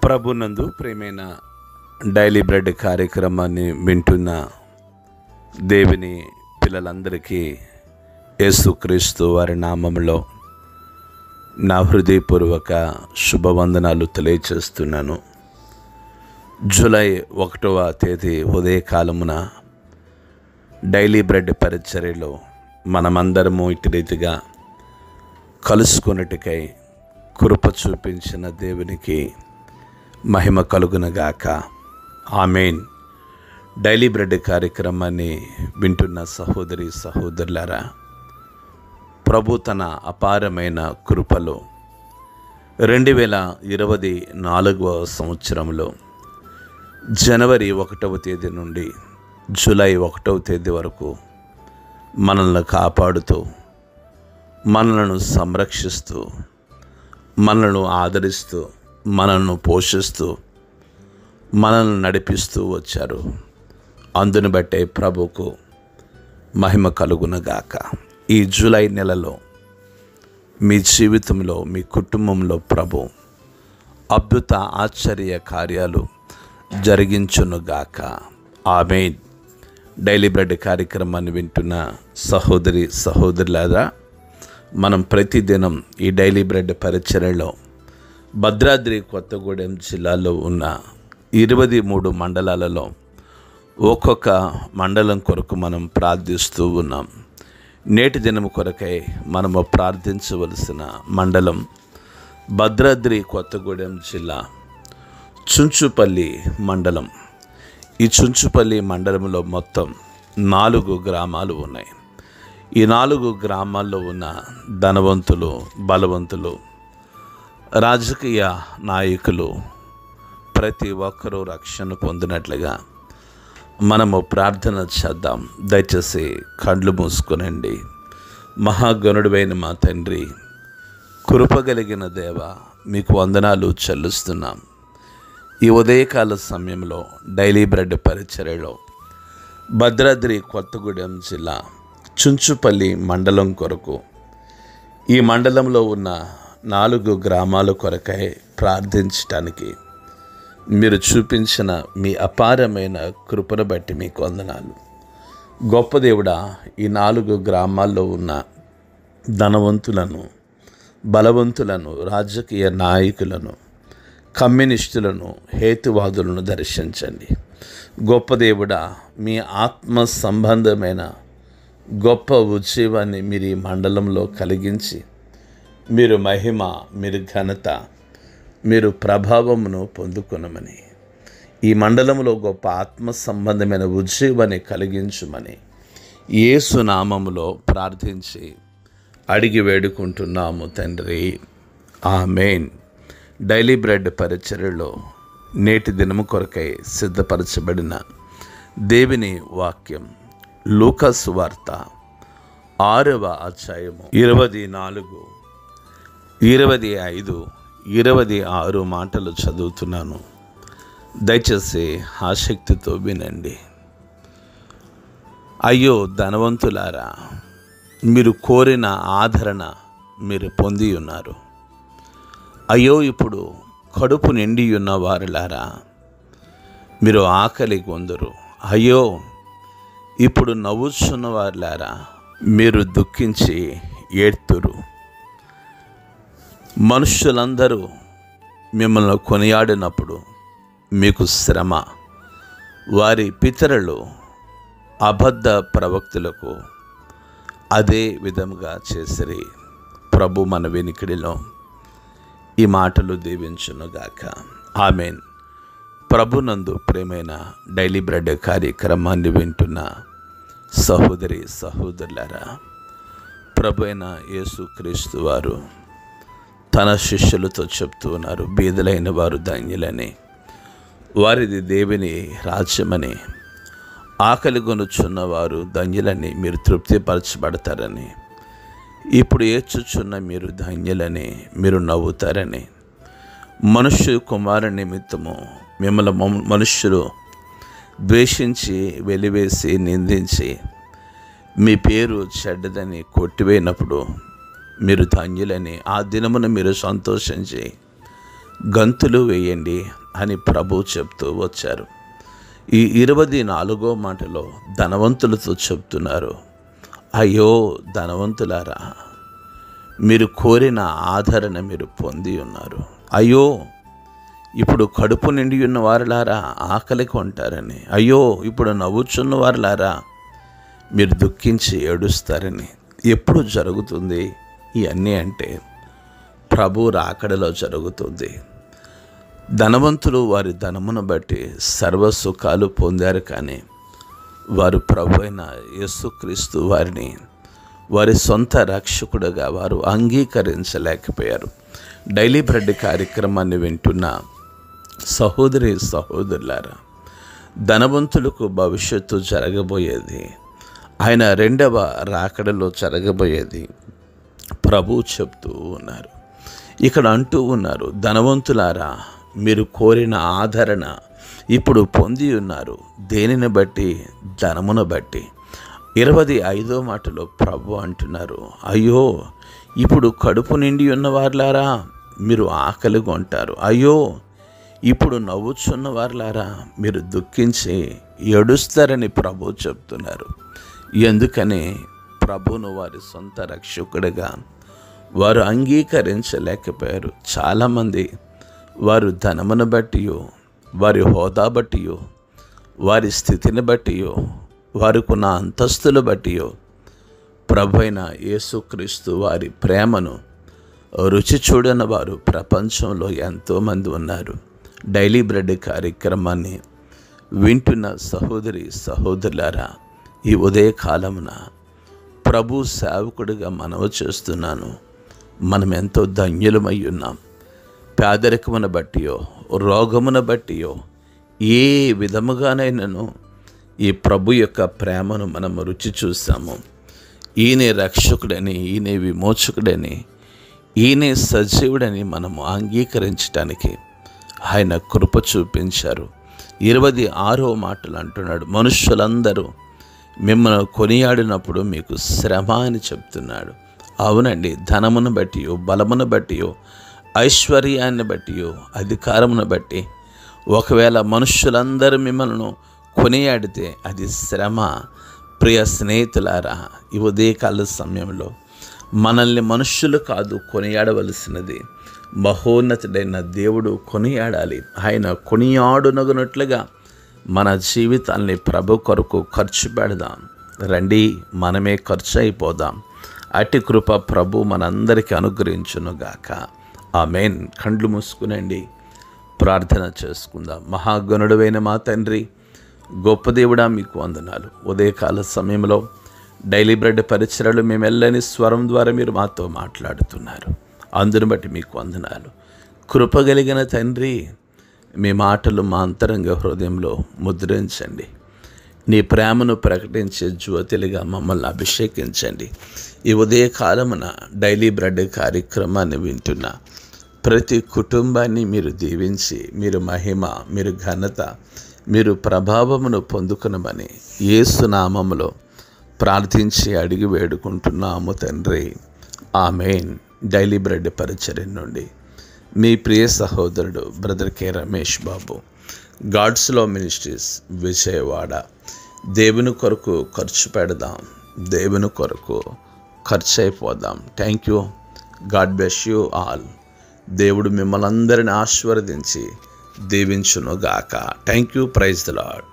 ప్రభునందు ప్రేమైన daily bread కార్యక్రమాన్ని వింటున్న దేవుని పిల్లలందరికీ యేసుక్రీస్తు వారి నామములో నా హృదయపూర్వక శుభవందనాలు తెలియచేస్తున్నాను. జూలై 1వ తేదీ ఉదయకాలమున డైలీ బ్రెడ్ పరిచర్యలో మనమందరము ఇటు రీతిగా కలుసుకొనుటకై కృప చూపించిన దేవునికి మహిమ కలుగునగాక. ఆమేన్. డైలీ బ్రెడ్ కార్యక్రమాన్ని వింటున్న సహోదరి సహోదరులారా, ప్రభు తన అపారమైన కృపలో 2024వ సంవత్సరంలో జనవరి 1వ తేదీ నుండి జూలై 1వ తేదీ వరకు మనల్ని కాపాడుతూ, మనలను సంరక్షిస్తూ, మనలను ఆదరిస్తూ, మనల్ని పోషిస్తూ, మనల్ని నడిపిస్తూ వచ్చారు. అందుని బట్టే ప్రభుకు మహిమ కలుగునగాక. ఈ జూలై నెలలో మీ జీవితంలో, మీ కుటుంబంలో ప్రభు అద్భుత ఆశ్చర్య కార్యాలు జరిగించునుగాక. ఆమేన్. డైలీ బ్రెడ్ కార్యక్రమాన్ని వింటున్న సహోదరి సహోదరులారా, మనం ప్రతిదినం ఈ డైలీ బ్రెడ్ పరిచర్యలో భద్రాద్రి కొత్తగూడెం జిల్లాలో ఉన్న 23 మండలాలలో ఒక్కొక్క మండలం కొరకు మనం ప్రార్థిస్తూ ఉన్నాం. నేటి దినం కొరకై మనము ప్రార్థించవలసిన మండలం భద్రాద్రి కొత్తగూడెం జిల్లా చుంచుపల్లి మండలం. ఈ చుంచుపల్లి మండలంలో మొత్తం 4 గ్రామాలు ఉన్నాయి. ఈ 4 గ్రామాల్లో ఉన్న ధనవంతులు, బలవంతులు, రాజకీయ నాయకులు ప్రతి ఒక్కరూ రక్షణ పొందినట్లుగా మనము ప్రార్థన చేద్దాం. దయచేసి కళ్ళు మూసుకునండి. మహాగణుడైన మా తండ్రి, కృపగలిగిన దేవ, మీకు వందనాలు చెల్లిస్తున్నాం. ఈ ఉదయకాల సమయంలో డైలీ బ్రెడ్ పరిచర్యలో భద్రాద్రి కొత్తగూడెం జిల్లా చుంచుపల్లి మండలం కొరకు, ఈ మండలంలో ఉన్న 4 గ్రామాల కొరకై ప్రార్థించటానికి మీరు చూపించిన మీ అపారమైన కృపను బట్టి మీకు వందనాలు. గొప్ప దేవుడా, ఈ 4 గ్రామాల్లో ఉన్న ధనవంతులను, బలవంతులను, రాజకీయ నాయకులను, కమ్యూనిస్టులను, హేతువాదులను దర్శించండి. గొప్ప దేవుడా, మీ ఆత్మ సంబంధమైన గొప్ప ఉజ్జీవాన్ని మీరు ఈ మండలంలో కలిగించి, మీరు మహిమ, మీరు ఘనత, మీరు ప్రభావమును పొందుకొనమని, ఈ మండలంలో గొప్ప ఆత్మ సంబంధమైన ఉజ్జీవాన్ని కలిగించుమని యేసు నామములో ప్రార్థించి అడిగి వేడుకుంటున్నాము తండ్రి. ఆమేన్. డైలీ బ్రెడ్ పరిచర్యలో నేటి దినము కొరకై సిద్ధపరచబడిన దేవుని వాక్యం లూకా సువార్త 6వ అధ్యాయము 24, 25, 26 మాటలు చదువుతున్నాను. దయచేసి ఆసక్తితో వినండి. అయ్యో ధనవంతులారా, మీరు కోరిన ఆదరణ మీరు పొంది ఉన్నారు. అయ్యో ఇప్పుడు కడుపు నిండి ఉన్న వారులారా, మీరు ఆకలి కొందరు. అయ్యో ఇప్పుడు నవ్వుచున్న వారులారా, మీరు దుఃఖించి ఏడ్తురు. మనుష్యులందరూ మిమ్మల్ని కొనియాడినప్పుడు మీకు శ్రమ. వారి పితరులు అబద్ధ ప్రవక్తులకు అదే విధముగా చేసిరి. ప్రభు మన వినికిడిలో ఈ మాటలు దీవించునుగాక. ఆమేన్. ప్రభునందు ప్రేమైన డైలీ బ్రెడ్ కార్యక్రమాన్ని వింటున్న సహోదరి సహోదరులారా, ప్రభు అయిన యేసుక్రీస్తు వారు తన శిష్యులతో చెప్తూ ఉన్నారు, బీదలైన వారు ధన్యులని, వారిది దేవుని రాజ్యమని, ఆకలి కొనుచున్న వారు ధన్యులని, మీరు తృప్తిపరచబడతారని, ఇప్పుడు ఏడ్చుచున్న మీరు ధన్యులని, మీరు నవ్వుతారని, మనుష్య కుమారు నిమిత్తము మిమ్మల్ని మనుష్యులు ద్వేషించి, వెలివేసి, నిందించి, మీ పేరు చెడ్డదని కొట్టివేయినప్పుడు మీరు ధన్యులని, ఆ దినమున మీరు సంతోషించి గంతులు వేయండి, అని ప్రభు చెప్తూ వచ్చారు. ఈ 24వ మాటలో ధనవంతులతో చెప్తున్నారు, అయ్యో ధనవంతులారా, మీరు కోరిన ఆదరణ మీరు పొంది ఉన్నారు. అయ్యో ఇప్పుడు కడుపు నిండి ఉన్న వారులారా ఆకలికి ఉంటారని, అయ్యో ఇప్పుడు నవ్వుచున్న వారులారా మీరు దుఃఖించి ఏడుస్తారని. ఎప్పుడు జరుగుతుంది ఇవన్నీ అంటే ప్రభు రాకడలో జరుగుతుంది. ధనవంతులు వారి ధనమును బట్టి సర్వసుఖాలు పొందారు, కానీ వారు ప్రభు అయిన యేసుక్రీస్తు వారిని వారి సొంత రక్షకుడుగా వారు అంగీకరించలేకపోయారు. డైలీ బ్రెడ్ కార్యక్రమాన్ని వింటున్న సహోదరి సహోదరులారా, ధనవంతులకు భవిష్యత్తు జరగబోయేది, ఆయన రెండవ రాకడలో జరగబోయేది ప్రభు చెప్తూ ఉన్నారు. ఇక్కడ అంటూ ఉన్నారు, ధనవంతులారా మీరు కోరిన ఆదరణ ఇప్పుడు పొంది ఉన్నారు. దేనిని బట్టి? ధనమును బట్టి. 25వ మాటలో ప్రభు అంటున్నారు, అయ్యో ఇప్పుడు కడుపు నిండి ఉన్నవారులారా మీరు ఆకలిగా ఉంటారు. అయ్యో ఇప్పుడు నవ్వుచున్న వారులారా మీరు దుఃఖించి ఏడుస్తారని ప్రభు చెప్తున్నారు. ఎందుకని? ప్రభును వారి సొంత రక్షకుడిగా వారు అంగీకరించలేకపోయారు. చాలామంది వారు ధనమును బట్టియో, వారి హోదా బట్టియో, వారి స్థితిని బట్టియో, వారికున్న అంతస్తులు బట్టియో ప్రభు అయిన యేసుక్రీస్తు వారి ప్రేమను రుచి చూడని వారు ప్రపంచంలో ఎంతోమంది ఉన్నారు. డైలీ బ్రెడ్ కార్యక్రమాన్ని వింటున్న సహోదరి సహోదరులారా, ఈ ఉదయకాలమున ప్రభు సేవకుడిగా మనవి చేస్తున్నాను, మనం ఎంతో ధన్యులమై ఉన్నాం. పేదరికమును బట్టియో, రోగమును బట్టియో, ఏ విధముగానైనాను ఈ ప్రభు యొక్క ప్రేమను మనం రుచి చూసాము. ఈయనే రక్షకుడని, ఈయనే విమోచకుడని, ఈయనే సజీవుడని మనము అంగీకరించడానికి ఆయన కృప చూపించారు. 26వ మాటలు అంటున్నాడు, మనుష్యులందరూ మిమ్మల్ని కొనియాడినప్పుడు మీకు శ్రమ అని చెప్తున్నాడు. అవునండి, ధనమును బట్టియో, బలమును బట్టియో, ఐశ్వర్యాన్ని బట్టియో, అధికారమును బట్టి ఒకవేళ మనుష్యులందరూ మిమ్మల్ని కొనియాడితే అది శ్రమ. ప్రియ స్నేహితులారా, ఈ ఉదయకాల సమయంలో మనల్ని మనుష్యులు కాదు కొనియాడవలసినది, మహోన్నతుడైన దేవుడు కొనియాడాలి. ఆయన కొనియాడునగునట్లుగా మన జీవితాల్ని ప్రభు కొరకు ఖర్చు పెడదాం. రండి, మనమే ఖర్చు అయిపోదాం. అట్టి కృప ప్రభు మనందరికీ అనుగ్రహించునుగాక. ఆమేన్. కండ్లు మూసుకునండి, ప్రార్థన చేసుకుందాం. మహాగణుడైన మా తండ్రి, గొప్ప దేవుడా, మీకు వందనాలు. ఉదయకాల సమయంలో డైలీ బ్రెడ్ పరిచర్యలు మేము వెళ్ళని స్వరం ద్వారా మీరు మాతో మాట్లాడుతున్నారు. అందును బట్టి మీకు వందనాలు. కృపగలిగిన తండ్రి, మీ మాటలు మా అంతరంగ హృదయంలో ముద్రించండి. నీ ప్రేమను ప్రకటించే జ్యోతిలుగా మమ్మల్ని అభిషేకించండి. ఈ ఉదయకాలమున డైలీ బ్రెడ్ కార్యక్రమాన్ని వింటున్న ప్రతి కుటుంబాన్ని మీరు దీవించి, మీరు మహిమ, మీరు ఘనత, మీరు ప్రభావమును పొందుకునమని యేసు నామములో ప్రార్థించి అడిగి వేడుకుంటున్నాము తండ్రి. ఆమేన్. డైలీ బ్రెడ్ పరిచర్య నుండి మీ ప్రియ సహోదరుడు brother K Ramesh Babu, God's love ministries, Vijayawada. దేవుని కొరకు ఖర్చు పెడదాం, దేవుని కొరకు ఖర్చు అయిపోదాం. Thank you. God bless you all. దేవుడు మిమ్మల్ని అందరిని ఆశీర్వదించి దీవించునుగాక. Thank you. Praise the lord.